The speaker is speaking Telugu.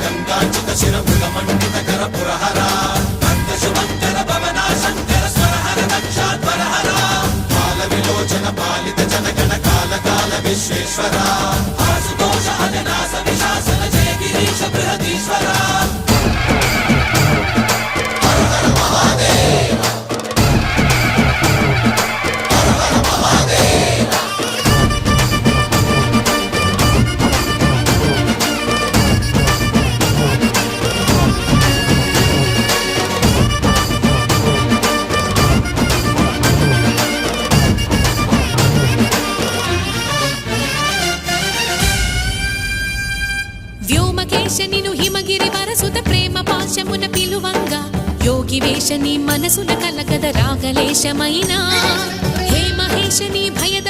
గంగాచిత శిరమృగమండిత కర పురహర భక్త శుభంకర భవనా శంకర స్వరహర దక్షాధ్వరహర కాల విలోచన పాలిత జనగణ కాల కాల విశ్వేశ్వర ఆశుతోష అజనాస విశాసన జయ గిరీశ బృహదీశ్వర వ్యోమకేశనిను హిమగిరి వరసుత ప్రేమ పాశమున పిలువంగా యోగి వేషని మనసున కలగద రాగలేశమైనా హే మహేశని భయద